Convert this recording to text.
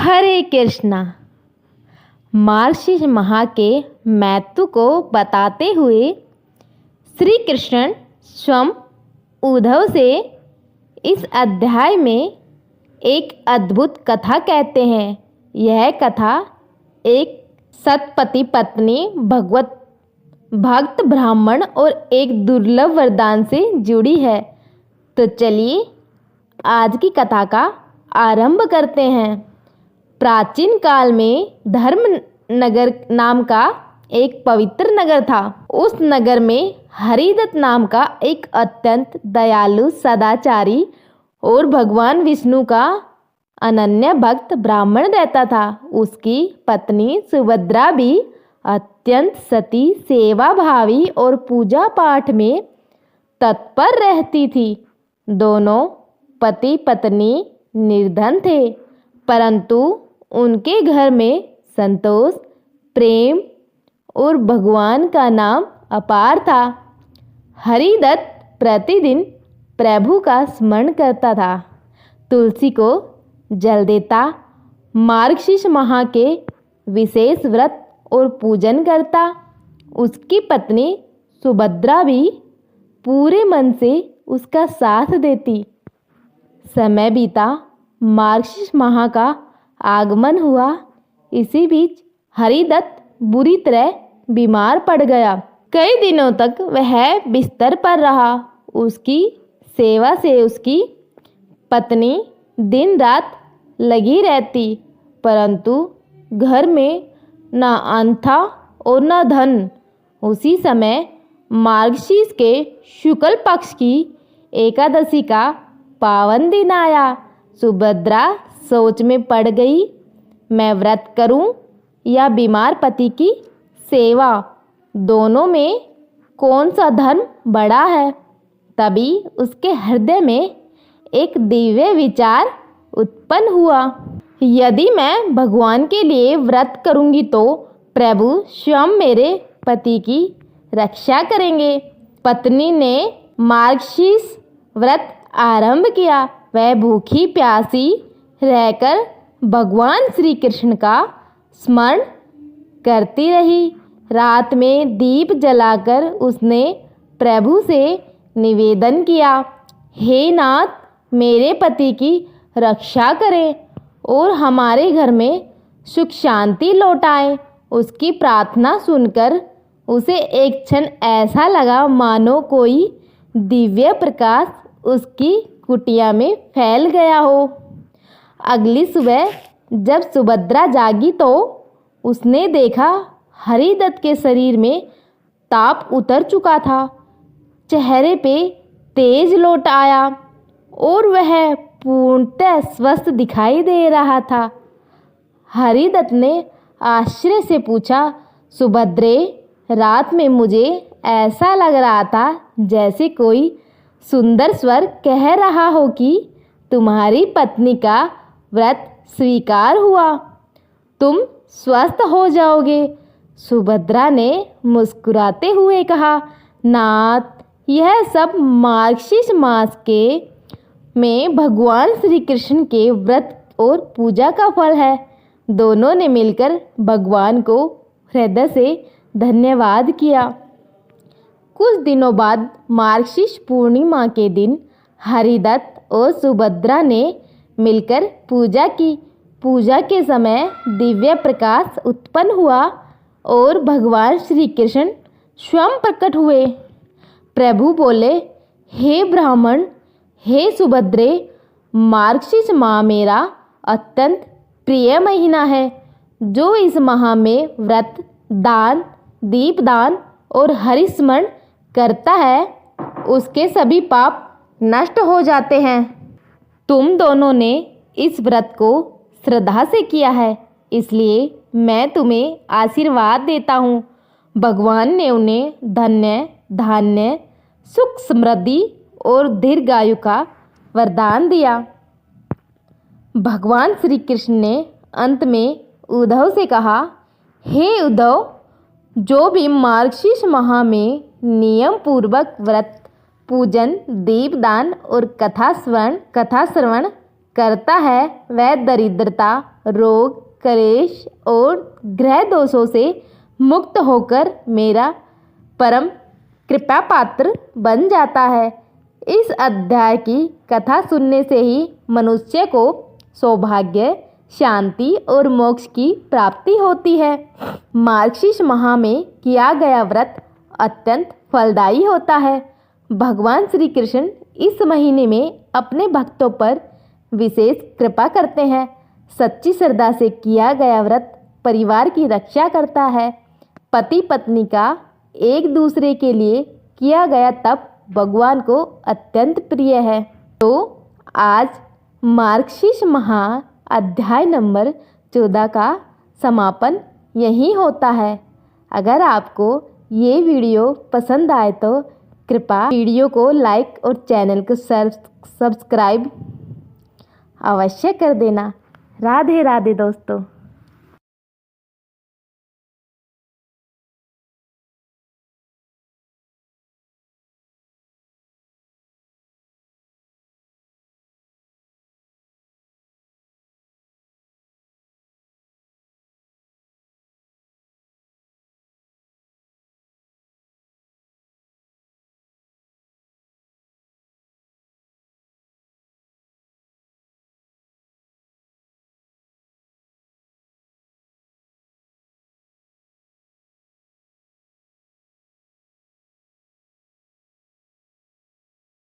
हरे कृष्णा। मार्गशीर्ष माह के महत्व को बताते हुए श्री कृष्ण स्वयं उद्धव से इस अध्याय में एक अद्भुत कथा कहते हैं। यह कथा एक सतपति पत्नी भक्त ब्राह्मण और एक दुर्लभ वरदान से जुड़ी है। तो चलिए आज की कथा का आरंभ करते हैं। प्राचीन काल में धर्मनगर नाम का एक पवित्र नगर था। उस नगर में हरिदत्त नाम का एक अत्यंत दयालु, सदाचारी और भगवान विष्णु का अनन्य भक्त ब्राह्मण रहता था। उसकी पत्नी सुभद्रा भी अत्यंत सती, सेवाभावी और पूजा पाठ में तत्पर रहती थी। दोनों पति पत्नी निर्धन थे, परंतु उनके घर में संतोष, प्रेम और भगवान का नाम अपार था। हरिदत्त प्रतिदिन प्रभु का स्मरण करता था, तुलसी को जल देता, मार्गशीर्ष माह के विशेष व्रत और पूजन करता। उसकी पत्नी सुभद्रा भी पूरे मन से उसका साथ देती। समय बीता, मार्गशीर्ष माह का आगमन हुआ। इसी बीच हरिदत्त बुरी तरह बीमार पड़ गया। कई दिनों तक वह बिस्तर पर रहा। उसकी सेवा से उसकी पत्नी दिन रात लगी रहती, परंतु घर में न अन्न था और न धन। उसी समय मार्गशीर्ष के शुक्ल पक्ष की एकादशी का पावन दिन आया। सुभद्रा सोच में पड़ गई, मैं व्रत करूं या बीमार पति की सेवा, दोनों में कौन सा धर्म बड़ा है। तभी उसके हृदय में एक दिव्य विचार उत्पन्न हुआ। यदि मैं भगवान के लिए व्रत करूंगी तो प्रभु स्वयं मेरे पति की रक्षा करेंगे। पत्नी ने मार्गशीर्ष व्रत आरंभ किया। वह भूखी प्यासी रहकर भगवान श्री कृष्ण का स्मरण करती रही। रात में दीप जलाकर उसने प्रभु से निवेदन किया, हे नाथ, मेरे पति की रक्षा करें और हमारे घर में सुख शांति लौटाएं। उसकी प्रार्थना सुनकर उसे एक क्षण ऐसा लगा मानो कोई दिव्य प्रकाश उसकी कुटिया में फैल गया हो। अगली सुबह जब सुभद्रा जागी तो उसने देखा हरिदत्त के शरीर में ताप उतर चुका था। चेहरे पे तेज लौट आया और वह पूर्णतः स्वस्थ दिखाई दे रहा था। हरिदत्त ने आश्चर्य से पूछा, सुभद्रे, रात में मुझे ऐसा लग रहा था जैसे कोई सुंदर स्वर कह रहा हो कि तुम्हारी पत्नी का व्रत स्वीकार हुआ, तुम स्वस्थ हो जाओगे। सुभद्रा ने मुस्कुराते हुए कहा, नाथ, यह सब मार्गशीर्ष मास के में भगवान श्री कृष्ण के व्रत और पूजा का फल है। दोनों ने मिलकर भगवान को हृदय से धन्यवाद किया। कुछ दिनों बाद मार्गशीर्ष पूर्णिमा के दिन हरिदत्त और सुभद्रा ने मिलकर पूजा की। पूजा के समय दिव्य प्रकाश उत्पन्न हुआ और भगवान श्री कृष्ण स्वयं प्रकट हुए। प्रभु बोले, हे ब्राह्मण, हे सुभद्रे, मार्गशीर्ष माह मेरा अत्यंत प्रिय महीना है। जो इस माह में व्रत, दान, दीपदान और हरिस्मरण करता है उसके सभी पाप नष्ट हो जाते हैं। तुम दोनों ने इस व्रत को श्रद्धा से किया है, इसलिए मैं तुम्हें आशीर्वाद देता हूँ। भगवान ने उन्हें धन्य, धान्य, सुख, समृद्धि और दीर्घायु का वरदान दिया। भगवान श्री कृष्ण ने अंत में उद्धव से कहा, हे उद्धव, जो भी मार्गशीर्ष माह में नियम पूर्वक व्रत, पूजन, दीपदान और कथा श्रवण करता है वह दरिद्रता, रोग, क्लेश और ग्रह दोषों से मुक्त होकर मेरा परम कृपा पात्र बन जाता है। इस अध्याय की कथा सुनने से ही मनुष्य को सौभाग्य, शांति और मोक्ष की प्राप्ति होती है। मार्गशीर्ष माह में किया गया व्रत अत्यंत फलदायी होता है। भगवान श्री कृष्ण इस महीने में अपने भक्तों पर विशेष कृपा करते हैं। सच्ची श्रद्धा से किया गया व्रत परिवार की रक्षा करता है। पति पत्नी का एक दूसरे के लिए किया गया तप भगवान को अत्यंत प्रिय है। तो आज मार्गशीर्ष माह अध्याय नंबर 14 का समापन यहीं होता है। अगर आपको ये वीडियो पसंद आए तो कृपया वीडियो को लाइक और चैनल को सब्सक्राइब अवश्य कर देना। राधे राधे दोस्तों।